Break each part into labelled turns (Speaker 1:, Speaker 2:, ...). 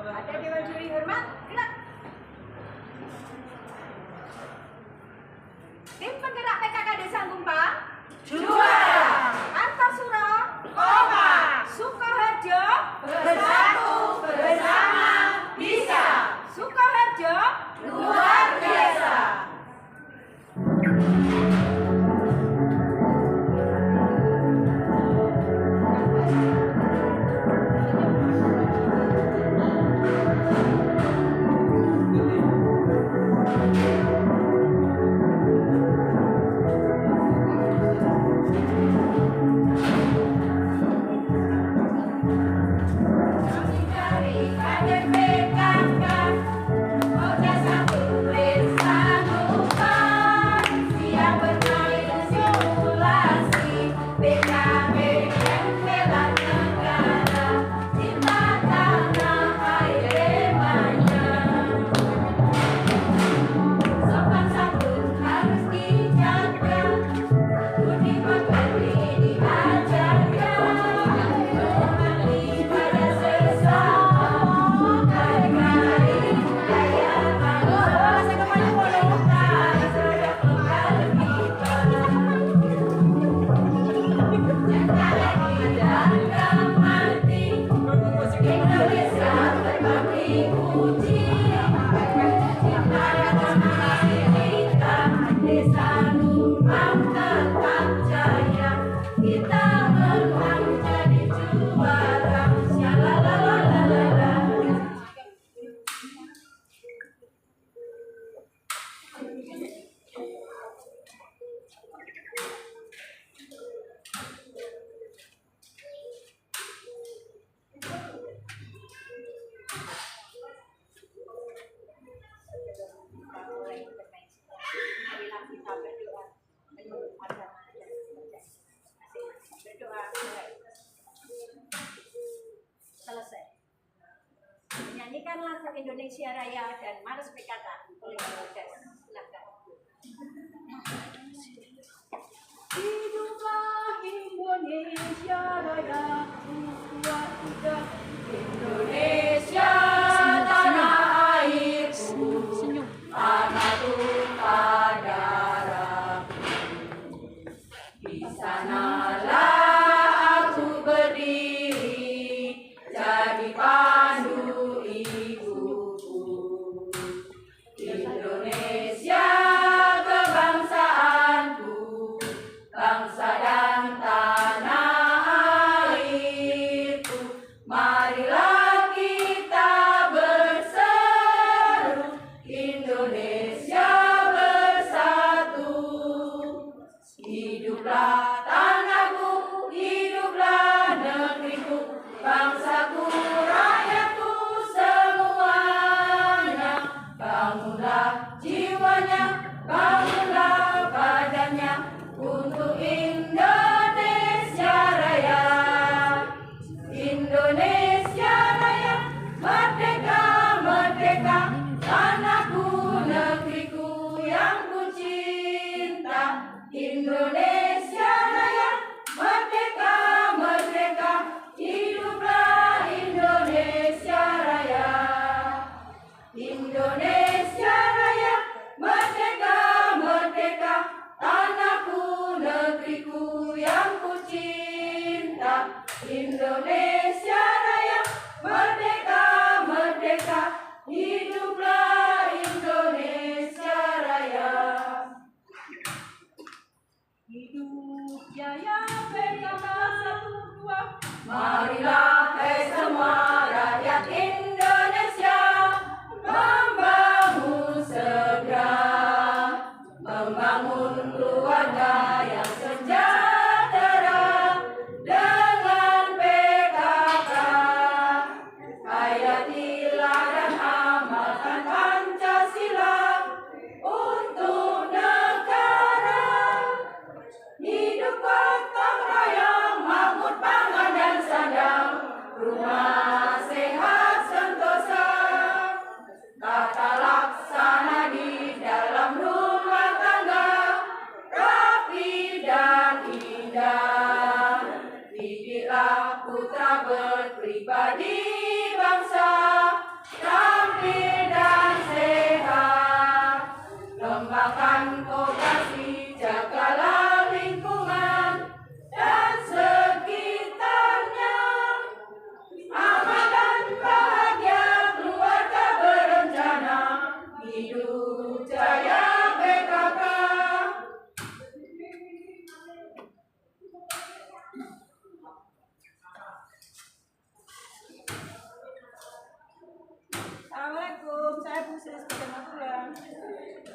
Speaker 1: Ada Dewan Juri hormat, gerak. Tim penggerak PKK Desa Gumpang
Speaker 2: Juara.
Speaker 1: Kartosuro
Speaker 2: Kompak.
Speaker 1: Sukoharjo
Speaker 2: Bersatu bersama bisa.
Speaker 1: Sukoharjo
Speaker 2: Luar biasa.
Speaker 1: Selesai. Menyanyikan lagu Indonesia Raya dan Mars PKK oleh Yodes. Silakan. Hiduplah Indonesia Raya, kuat
Speaker 2: Indonesia tanah airku, tanah tumpah darahku. Di sanalah aku berdiri, jadi pandu ibuku. Indonesia kebangsaanku, bangsa dan tanah airku. Marilah kita berseru, Indonesia bersatu. Hiduplah tanahku, hiduplah negeriku, bangsaku, rakyatku semuanya. Bangunlah jiwanya, bangunlah badannya untuk Indonesia Raya. Indonesia Raya, merdeka, merdeka, tanahku, negeriku yang ku cinta. Indonesia Raya, merdeka, merdeka, hiduplah Indonesia Raya. Indonesia Raya, merdeka, merdeka, tanahku, negeriku yang ku cinta. Indonesia Raya, merdeka, merdeka, hiduplah Indonesia Raya.
Speaker 1: Hidup jaya PKK 12.
Speaker 2: Marilah hai semua rakyat Indonesia, membangun segera, membangun keluarga yang sejahtera dengan PKK putra berpribadi bangsa, tampil dan sehat. Kembangkan koperasi, jagalah lingkungan dan sekitarnya. Aman dan bahagia keluarga berencana, hidup jaya PKK.
Speaker 3: Assalamualaikum, saya Bu Sri sebagai Magelang.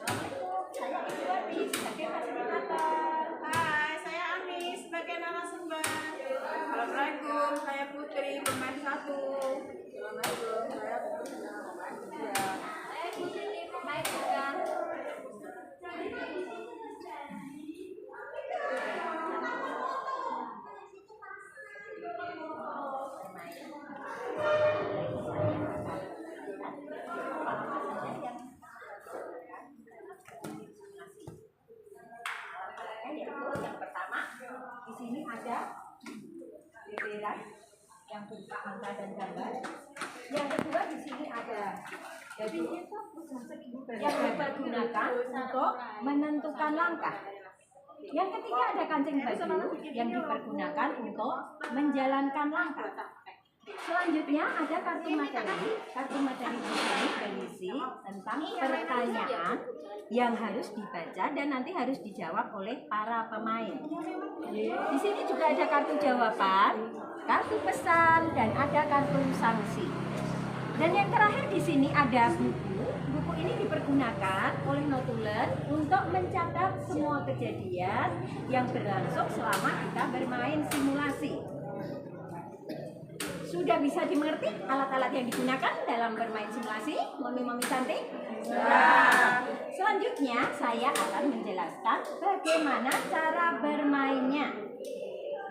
Speaker 1: Assalamualaikum, saya Ibu Adi sebagai fasilitator.
Speaker 3: Hai, saya Ami sebagai narasumber. Assalamualaikum, saya Putri pemain 1. Assalamualaikum, saya Putri pemain 3.
Speaker 1: Saya Bu Siti pemain 3. Yang pertama, di sini ada lembaran yang berupa angka dan gambar. Yang kedua di sini ada jadi yang dipergunakan untuk menentukan langkah. Yang ketiga ada kancing baju yang dipergunakan untuk menjalankan langkah. Selanjutnya ada kartu materi. Kartu materi di sini berisi tentang pertanyaan yang harus dibaca dan nanti harus dijawab oleh para pemain. Di sini juga ada kartu jawaban, kartu pesan, dan ada kartu sanksi. Dan yang terakhir di sini ada buku. Buku ini dipergunakan oleh notulen untuk mencatat semua kejadian yang berlangsung selama kita bermain simulasi. Sudah bisa dimengerti alat-alat yang digunakan dalam bermain simulasi, mami-mami cantik?
Speaker 2: Ya.
Speaker 1: Selanjutnya saya akan menjelaskan bagaimana cara bermainnya.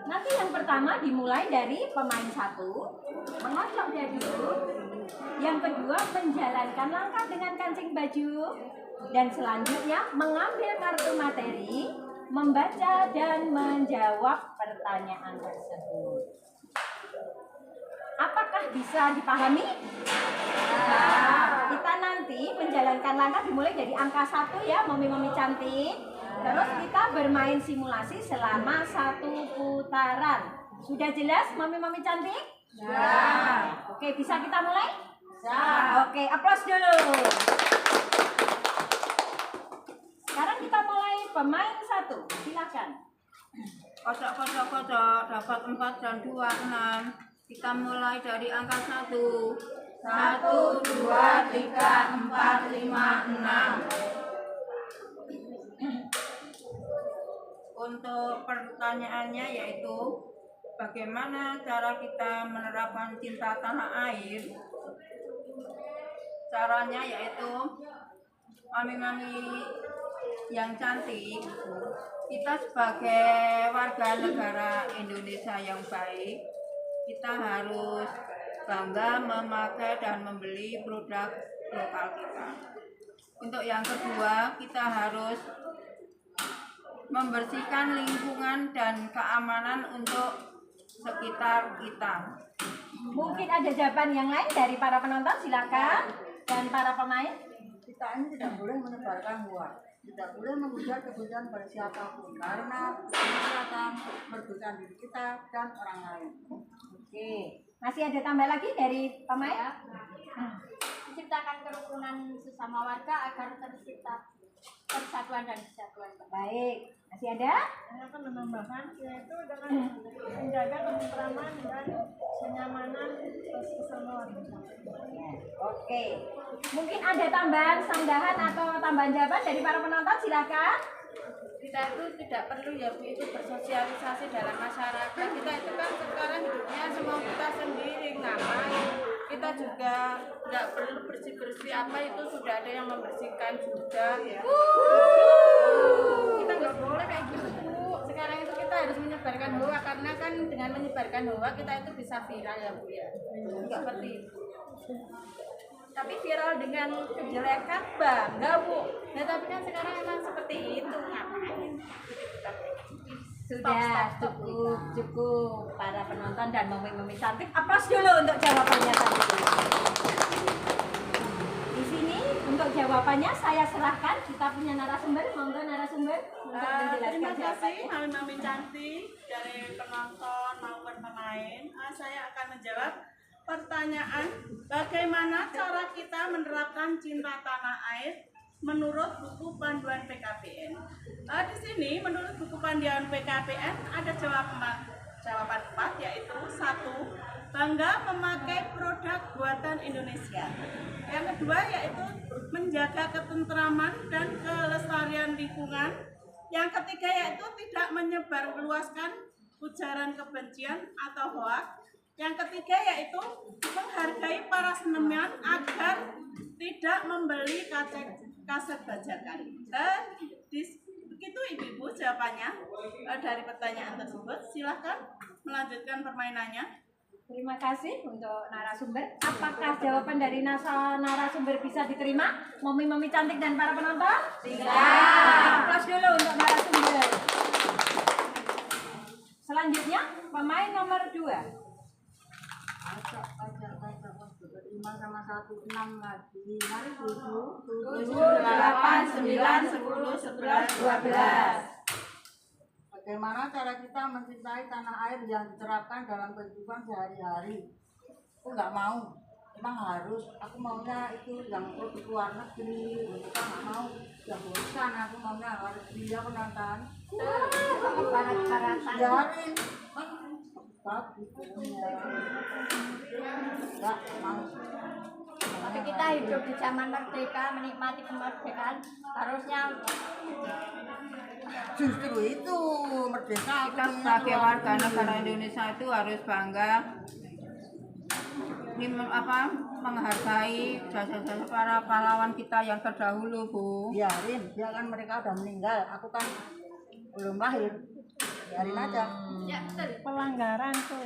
Speaker 1: Nanti yang pertama dimulai dari pemain 1, mengocok dadu. Yang kedua menjalankan langkah dengan kancing baju. Dan selanjutnya mengambil kartu materi, membaca dan menjawab pertanyaan tersebut. Apakah bisa dipahami? Nah, kita nanti menjalankan langkah dimulai dari angka 1 ya, mami-mami cantik. Terus kita bermain simulasi selama 1 putaran. Sudah jelas mami-mami cantik?
Speaker 2: Ya.
Speaker 1: Oke, bisa kita mulai?
Speaker 2: Ya.
Speaker 1: Oke, aplaus dulu. Sekarang kita mulai pemain 1. Silakan.
Speaker 3: Kocok, kocok, kocok, dapat 4 dan 2, 6. Kita mulai dari angka 1.
Speaker 2: 1, 2, 3, 4, 5, 6.
Speaker 3: Untuk pertanyaannya yaitu bagaimana cara kita menerapkan cinta tanah air? Caranya yaitu mami-mami yang cantik, kita sebagai warga negara Indonesia yang baik, kita harus bangga memakai dan membeli produk lokal kita. Untuk yang kedua, kita harus membersihkan lingkungan dan keamanan untuk sekitar kita.
Speaker 1: Mungkin ada jawaban yang lain dari para penonton, silakan. Dan para pemain.
Speaker 4: Kita ini tidak boleh menebarkan hoax, tidak boleh menghujat kebencian pada siapapun, karena ini akan merugikan diri kita dan orang lain.
Speaker 1: Oke, masih ada tambah lagi dari pemain?
Speaker 5: Menciptakan kerukunan sesama warga agar tercipta persatuan dan kesatuan.
Speaker 1: Baik, masih ada?
Speaker 3: Saya akan menambahkan yaitu dengan menjaga ketentraman dan kenyamanan sesama warga.
Speaker 1: Oke, mungkin ada tambahan sanggahan atau tambahan jawaban dari para penonton, silakan.
Speaker 5: Kita itu tidak perlu ya Bu itu bersosialisasi dalam masyarakat. Kita itu kan sekarang hidupnya semua kita sendiri, ngapain? Kita juga tidak perlu bersih-bersih apa itu sudah ada yang membersihkan sudah ya. Kita nggak boleh kayak gitu Bu. Sekarang itu kita harus menyebarkan hoax karena kan dengan menyebarkan hoax kita itu bisa viral ya Bu ya. Seperti itu. Tapi viral dengan kejelekan bangga Bu. Nah tapi kan sekarang emang seperti itu, ngapain?
Speaker 1: Sudah cukup para penonton dan mami-mami cantik. Aplaus dulu untuk jawabannya tadi. Di sini untuk jawabannya saya serahkan, kita punya narasumber, monggo narasumber untuk
Speaker 5: Terima
Speaker 1: menjelaskan
Speaker 5: kasih
Speaker 1: jawabannya.
Speaker 5: mami-mami cantik dari penonton maupun pemain. Saya akan menjawab pertanyaan bagaimana cara kita menerapkan cinta tanah air menurut buku panduan PKBN. Di sini menurut buku panduan PKBN ada jawaban 4 yaitu 1. Bangga memakai produk buatan Indonesia. Yang kedua yaitu menjaga ketentraman dan kelestarian lingkungan. Yang ketiga yaitu tidak menyebarluaskan ujaran kebencian atau hoaks. Yang ketiga yaitu menghargai para seniman agar tidak membeli kaset bajakan. Begitu ibu-ibu jawabannya dari pertanyaan tersebut. Silahkan melanjutkan permainannya.
Speaker 1: Terima kasih untuk narasumber. Apakah jawaban dari narasumber bisa diterima? Mami-mami cantik dan para penonton? Tidak. Aplaus dulu untuk narasumber. Selanjutnya, pemain nomor 2.
Speaker 4: Ajak, 5 sama 1, 6 lagi. Mari 7,
Speaker 3: 8, 9, 10, 11, 12.
Speaker 4: Bagaimana cara kita mencintai tanah air yang diterapkan dalam kehidupan sehari-hari? Aku nggak mau, emang harus. Aku maunya itu yang produk luar negeri. Kita nggak mau, yang bosan. Aku maunya harus dia penonton.
Speaker 1: Barat-baratan.
Speaker 4: Biarin, bagus punya. Nggak mau.
Speaker 2: Tapi kita hidup di zaman merdeka, menikmati kemerdekaan, harusnya
Speaker 4: Justru itu merdeka.
Speaker 3: Kita sebagai warga negara Indonesia itu harus bangga menghargai jasa-jasa para pahlawan kita yang terdahulu, Bu.
Speaker 4: Biarin, dia kan mereka udah meninggal. Aku kan belum lahir. Biarin aja.
Speaker 2: ya betul.
Speaker 1: Pelanggaran tuh.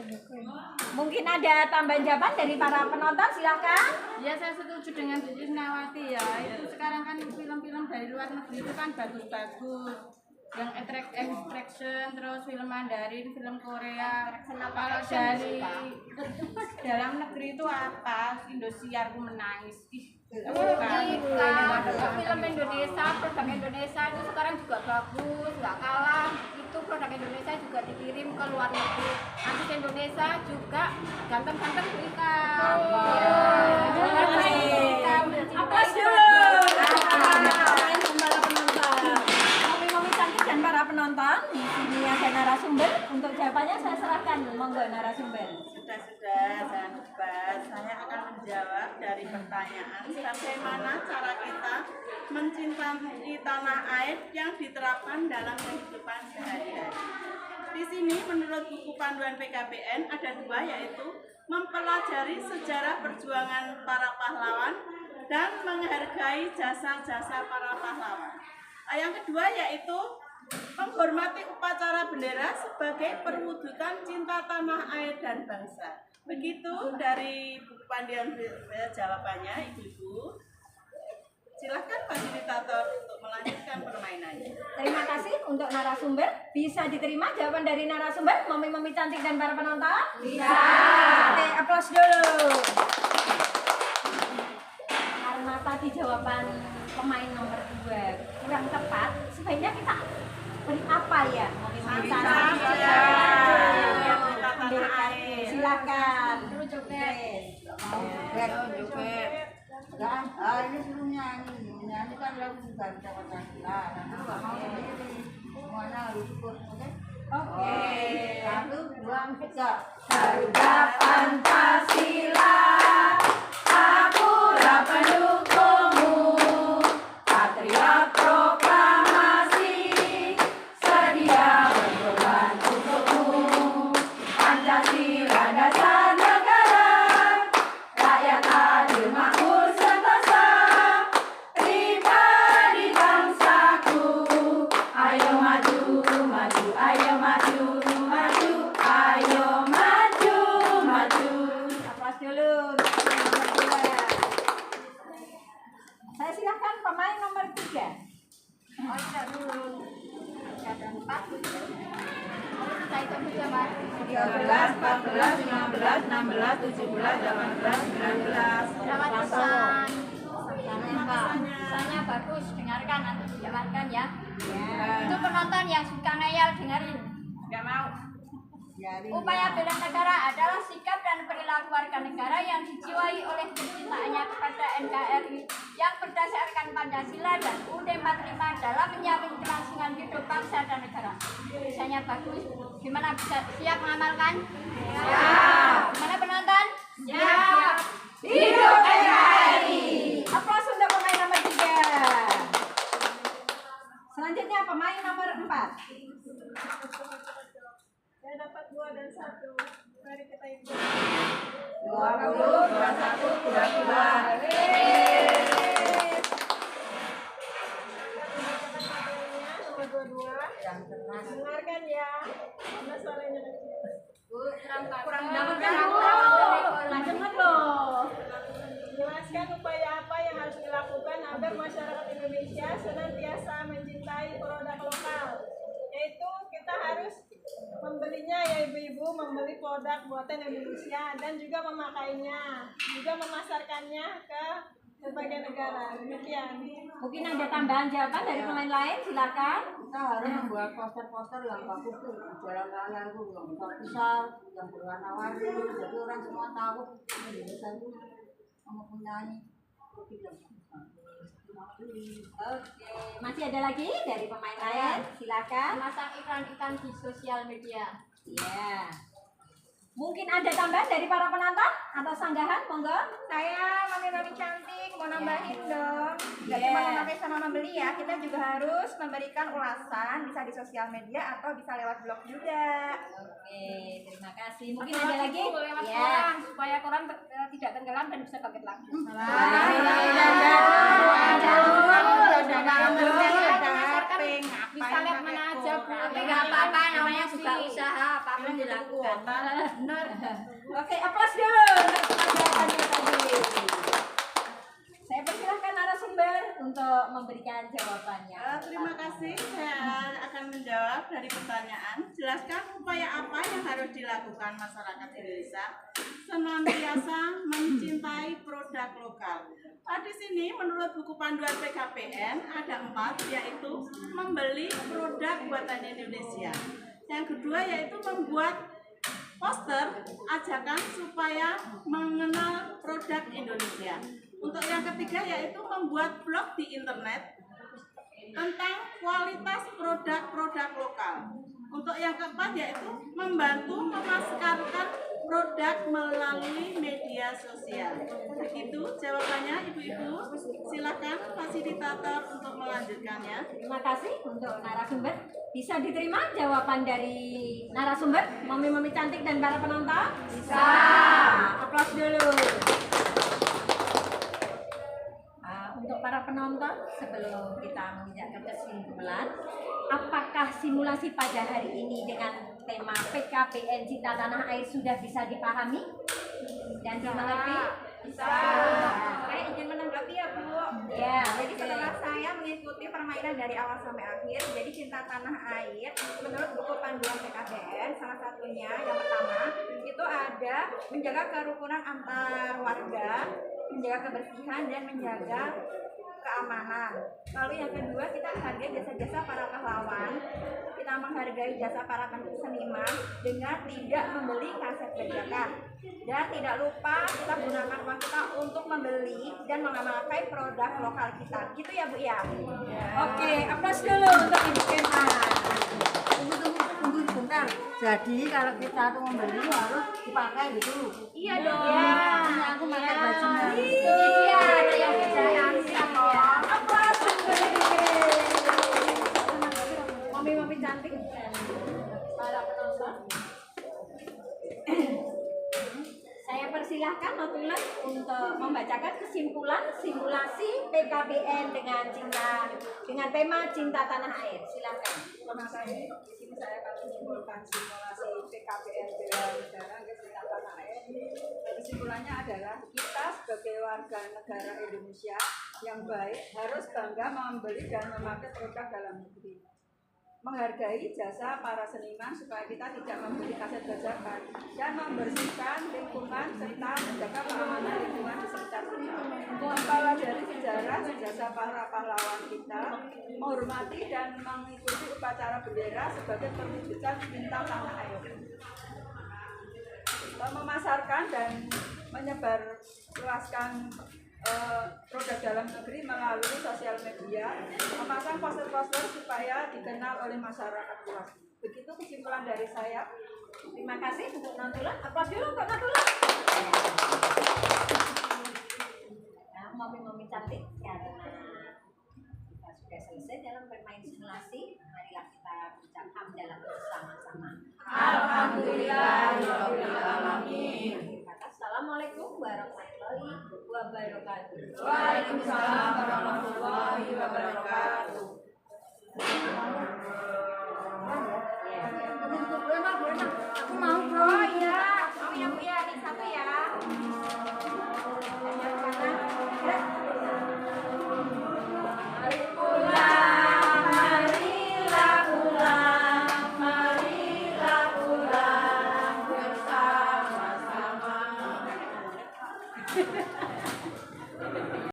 Speaker 1: Mungkin ada tambahan jawaban dari para penonton, silahkan.
Speaker 5: Ya saya setuju dengan Bu Cisnawati ya. Itu sekarang kan film-film dari luar negeri itu kan bagus-bagus. Yang attraction, terus film Mandarin, film Korea. Kalau dari dalam negeri itu apa? Indosiar aku menangis.
Speaker 2: Bukan. Film Indonesia, produk Indonesia itu sekarang juga bagus, nggak kalah. Itu produk Indonesia juga dikirim ke luar negeri. Artis Indonesia juga ganteng-ganteng mereka.
Speaker 1: Aplaus dulu. Para penonton. Mami-mami cantik dan para penonton, di sini ada narasumber. Untuk jawabannya saya serahkan, monggo narasumber.
Speaker 5: Sudah, jangan debat. Saya akan menjawab dari pertanyaan bagaimana cara kita mencintai tanah air yang diterapkan dalam kehidupan sehari-hari. Di sini menurut buku panduan PKBN ada 2 yaitu mempelajari sejarah perjuangan para pahlawan dan menghargai jasa-jasa para pahlawan. Yang kedua yaitu menghormati upacara bendera sebagai perwujudan cinta tanah air dan bangsa. Begitu dari buku panduan jawabannya, Ibu-ibu. Silahkan fasilitator untuk melanjutkan permainannya.
Speaker 1: Terima kasih untuk narasumber. Bisa diterima jawaban dari narasumber, mami-mami cantik dan para penonton? Bisa. Oke, aplaus dulu. Karena tadi jawaban pemain nomor 2 kurang tepat, sebaiknya kita beri apa ya? Mami-mami cantik. Silakan.
Speaker 4: Enggak, ini suruh nyanyi. Nyanyi kan lagu juga bisa Pancasila. Nanti nggak mau sendiri. Semuanya harus ikut, oke?
Speaker 1: Oke.
Speaker 4: 1, 2, 3.
Speaker 3: Garuda Pancasila, akulah pendukungmu, patriot proklamasi, sedia berkorban untukmu. Pancasila dasar negara, rakyat adil makmur sentosa, pribadi bangsaku. Ayo maju, maju, ayo maju, maju, ayo maju, maju.
Speaker 1: Aplaus dulu
Speaker 3: 15, 16, 17, 18, 19.
Speaker 2: Selamat pesan. Pesannya bagus, dengarkan nanti dijalankan ya. Untuk penonton yang suka ngeyel dengerin.
Speaker 3: Nggak mau.
Speaker 2: Upaya bela negara adalah sikap dan perilaku warga negara yang dijiwai oleh kecintaannya kepada NKRI yang berdasarkan Pancasila dan UUD 45 dalam menjamin kelangsungan hidup bangsa dan negara. Misalnya bagus, gimana bisa siap mengamalkan? Siap. Gimana penonton? Siap. Hidup NKRI.
Speaker 1: Aplaus untuk pemain nomor 3. Selanjutnya pemain nomor 4.
Speaker 5: Saya dapat 2 dan 1. Mari kita ikuti.
Speaker 3: 20, 21, 22.
Speaker 5: Nomor 22. Dengarkan ya. Mana suaranya kecil.
Speaker 2: Kurang
Speaker 1: Lanjut loh.
Speaker 5: Jelaskan upaya apa yang harus dilakukan agar masyarakat Indonesia senantiasa mencintai produk lokal. Yaitu kita harus membelinya ya ibu-ibu, membeli produk buatan Indonesia dan juga memakainya, juga memasarkannya ke berbagai negara. Demikian.
Speaker 1: Mungkin ada tambahan jawaban dari pemain lain, silakan.
Speaker 4: Kita harus membuat poster-poster yang bagus tuh di jalan raya itu yang besar, yang berwarna-warni, jadi orang semua tahu Indonesia itu mempunyai produk yang bagus.
Speaker 1: Oke, masih ada lagi dari pemain lain, silakan.
Speaker 2: Memasang iklan-iklan di sosial media.
Speaker 1: Ya. Mungkin ada tambahan dari para penonton atau sanggahan, monggo.
Speaker 6: Saya mami cantik mau nambahin dong. Gak
Speaker 1: Yeah.
Speaker 6: cuma memakai sama membeli ya, kita juga harus memberikan ulasan bisa di sosial media atau bisa lewat blog juga.
Speaker 1: Oke, terima kasih. Mungkin ada lagi?
Speaker 2: Lewat
Speaker 1: Ya.
Speaker 2: koran supaya koran tidak tenggelam dan bisa pakai lagi. Bisa lihat mana aja Bu.
Speaker 1: Tapi nggak apa-apa, namanya juga usaha, apapun dilakukan. Oke, aplaus dulu untuk jawabannya tadi. Saya persilahkan narasumber untuk memberikan jawabannya.
Speaker 5: Terima kasih. Saya akan menjawab dari pertanyaan. Jelaskan upaya apa yang harus dilakukan masyarakat Indonesia senantiasa mencintai produk lokal. Di sini menurut buku panduan PKPN ada 4, yaitu membeli produk buatan Indonesia. Yang kedua yaitu membuat poster ajakan supaya mengenal produk Indonesia. Untuk yang ketiga yaitu membuat blog di internet tentang kualitas produk-produk lokal. Untuk yang keempat yaitu membantu memasarkan produk melalui media sosial. Begitu jawabannya ibu-ibu. Silakan fasilitator untuk melanjutkannya.
Speaker 1: Terima kasih untuk narasumber. Bisa diterima jawaban dari narasumber, mami-mami cantik dan para penonton? Bisa. Aplaus dulu. Untuk para penonton, sebelum kita menginjak kesimpulan, apakah simulasi pada hari ini dengan tema PKPN Cinta Tanah Air sudah bisa dipahami dan dimengerti?
Speaker 6: Bisa. Saya izin menanggapi ya Bu.
Speaker 1: Ya,
Speaker 6: Jadi setelah saya mengikuti permainan dari awal sampai akhir, jadi Cinta Tanah Air menurut buku panduan PKPN salah satunya yang pertama itu ada menjaga kerukunan antar warga, menjaga kebersihan dan menjaga keamanan. Lalu yang kedua kita menghargai jasa-jasa para pahlawan, kita menghargai jasa para seniman dengan tidak membeli kaset bajakan. Dan tidak lupa kita gunakan uang kita untuk membeli dan mengamalkan produk lokal kita. Gitu ya Bu ya?
Speaker 1: Oke, aplaus dulu untuk Ibu Kema.
Speaker 4: Tunggu sebentar. Jadi kalau kita tuh membeli harus dipakai gitu.
Speaker 6: Iya dong.
Speaker 4: Ini aku pakai bajunya.
Speaker 1: Ini dia ada yang kerjaan siap ya. Aplaus untuk Ibu mami-mami cantik dan para penonton. Saya persilahkan Notula untuk membacakan kesimpulan simulasi PKPN dengan tema Cinta Tanah Air. Silakan.
Speaker 6: Terima kasih. Di sini saya akan menyimpulkan simulasi PKPN bela negara ke Cinta Tanah Air. Kesimpulannya adalah kita sebagai warga negara Indonesia yang baik harus bangga membeli dan memakai produk dalam negeri.
Speaker 7: menghargai jasa para seniman supaya kita tidak membeli kaset bajakan dan membersihkan lingkungan serta menjaga keamanan lingkungan di sekitar kita. Mempelajari sejarah jasa para pahlawan kita, menghormati dan mengikuti upacara bendera sebagai perwujudan cinta tanah air. Memasarkan dan menyebarluaskan produk dalam negeri melalui sosial media, memasang poster-poster supaya dikenal oleh masyarakat luas. Begitu kesimpulan dari saya.
Speaker 1: Terima kasih untuk Natula. Aplaus dulu untuk Natula. Nah, momi-momi cantik karena kita sudah selesai dalam bermain simulasi. Marilah kita ucap hamdalah bersama-sama.
Speaker 3: Alhamdulillahirobbilalamin.
Speaker 1: Assalamualaikum warahmatullahi wabarakatuh.
Speaker 3: Waalaikumsalam warahmatullahi wabarakatuh.
Speaker 1: Aku mau bro.
Speaker 6: Oh iya, mau ya Bu ya, ini satu ya.
Speaker 3: Bersama-sama.